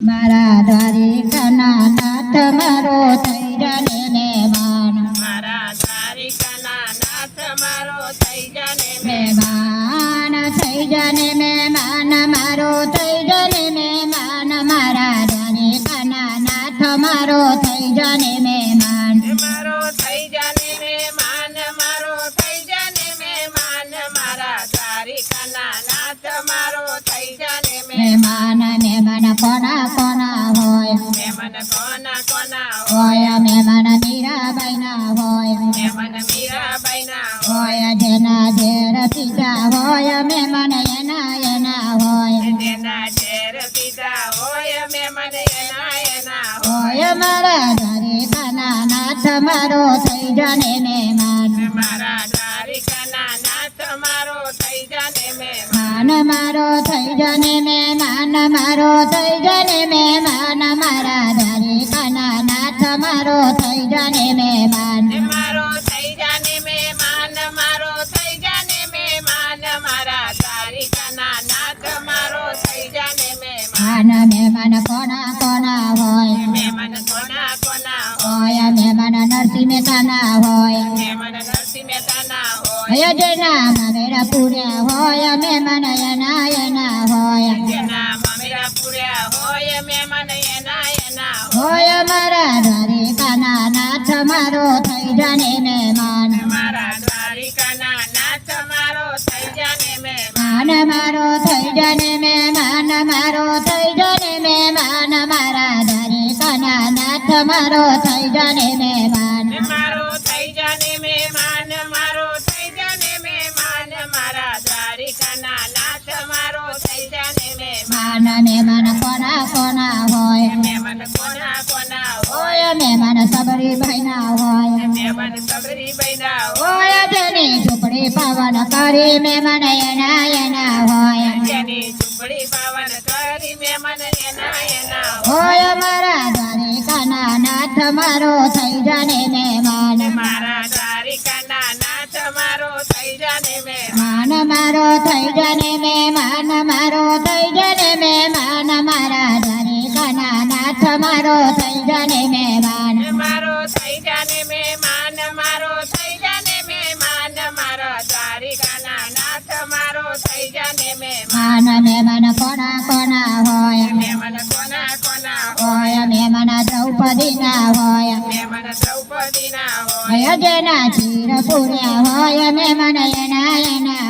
મારા દ્વારિકાના નાથ મારો થઈ જાને મહેમાન મારા દ્વારિકાના નાથ મારો થઈ જાને મહેમાન થઈ જાને મહેમાન મારો થઈ જાને મહેમાન મારા દ્વારિકાના નાથ મારો થઈ જાને મહેમાન મારો થઈ જાને મહેમાન મારો થઈ જાને મહેમાન મારા દ્વારિકાના નાથ મારો થઈ જાને મહેમાન મહેમાન કોના કોના હોય મહેમાન કોના કોના હોય મહેમાન મીરાબાઈના હોય મહેમાન મીરાબાઈના હોય જેના ઘેર પીતા હોય મહેમાન એના હોય જેના ઝેર પીધા હોય મહેમાન એના હોય મારા દ્વારિકાના નાથ મારો થઈ જાને મહેમાન મારા દ્વારિકાના નાથ મારો થઈ જાને માન મારો થઈ જાને મહેમાન મારો થઈ જાને મહેમાન મારા દ્વારિકાના નાથ મારો થઈ જાને મહેમાન મારો થઈ જાને મહેમાન મારો થઈ જાને મહેમાન મારા દ્વારિકાના નાથ મારો થઈ જાને મહેમાન કોના કોના હોય મહેમાન કોના કોના હોય મહેમાન નરસિંહ મહેતાના હોય મહેમાન નરસિંહ મહેતાના હોય જેના મામેરા પૂર્યા હોય મહેમાન એના હોય જેના મામેરા પૂર્યા હોય મહેમાન એના હોય મારા દ્વારિકાના નાથ મારો થઈ જાને મહેમાન મારા દ્વારિકાના નાથ મારો થઈ જાને માન મારો થઈ જાને મહેમાન મારો થઈ જાને મહેમાન મારા દ્વારિકાના નાથ મારો થઈ જાને મહેમાન મારો થઈ જાને મહેમાન મારો થઈ જાને મહેમાન મારા દ્વારિકાના નાથ મારો થઈ જાને મહેમાન કોના કોના હોય મહેમાન કોના કોના હોય મહેમાન સબરીભાઈના હોય મહેમાન સબરીબાઈના હોય જેની ઝૂંપડી પાવન કરી મહેમાન એના હોય જેની ઝૂંપડી પાવન કરી મહેમાન એના હોય મારા દ્વારિકાના નાથ મારો થઈ જાને મહેમાન મારા દ્વારિકાના નાથ મારો થઈ જાને માન મારો થઈ જાને મહેમાન મારો થઈ જાને મહેમાન મારા દ્વારિકાના નાથ મારો થઈ જાને મહેમાન મારો થઈ જાને મહેમાન મારો થઈ જાને મહેમાન મારા દ્વારિકાના નાથ મારો થઈ જાને મહેમાન કોના કોના હોય મહેમાન કોના કોના હોય મહેમાન દ્રૌપદીના હોય મહેમાન દ્રૌપદીના હોય જેના ચીર પૂર્યા હોય મહેમાન એના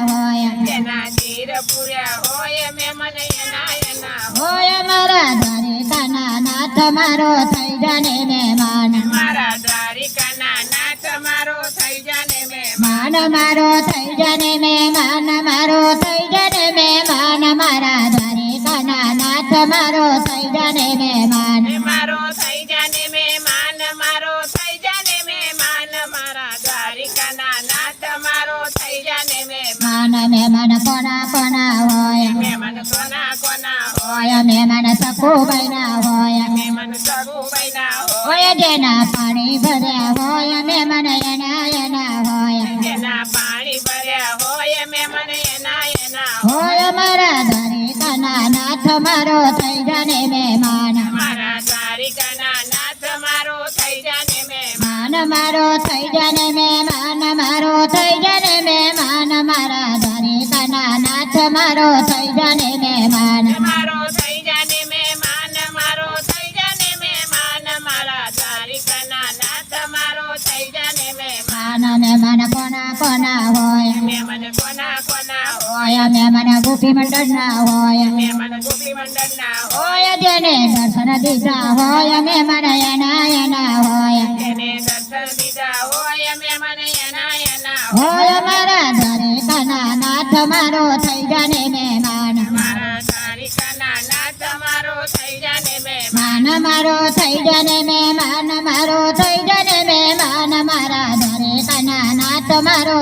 હોય જેના ચીર પૂર્યા હોય મહેમાન એના હોય મારા દ્વારિકાના નાથ મારો થઈ જાને મહેમાન મારા દ્વારિકાના નાથ મારો થઈ જાને માન મારો થઈ જાને મહેમાન મારો થઈ જાને મહેમાન મારા દ્વારિકાના નાથ મારો થઈ જાને મહેમાન મારો થઈ જાને મહેમાન મારો થઈ જાને મહેમાન મારા દ્વારિકાના નાથ મારો થઈ જાને મહેમાન કોના કોના હોય મહેમાન કોના કોના હોય મહેમાન સખુબાઈના હોય મહેમાન સગુબાઈના હોય જેના પાણી ભર્યા હોય મહેમાન એના હોય જેના પાણી ભર્યા હોય મહેમાન એના હોય મારા દ્વારિકાના નાથ મારો થઈ જાને મહેમાન મારા દ્વારિકાના નાથ મારો થઈ જાને માન મારો થઈ જાને મહેમાન મારો થઈ જાને મહેમાન મારા દ્વારિકાના નાથ મારો થઈ જાને મહેમાન મારો થઈ જાને મહેમાન મારો થઈ જાને મહેમાન મારા દ્વારિકાના નાથ મારો થઈ જાને મહેમાન કોના કોના હોય મહેમાન કોના કોના હોય મહેમાન ગોપી મંડળના હોય મહેમાન ગોપી મંડળના હોય જેને દર્શન દીધા હોય મહેમાન એના હોય જેને દર્શન દીધા હોય મહેમાન એના હોય મારા દ્વારિકાના નાથ મારો થઈ જાને મહેમાન મારા દ્વારિકાના નાથ મારો થઈ જાને માન મારો થઈ જાને મહેમાન મારો થઈ જાને મહેમાન મારા દ્વારિકાના નાથ મારો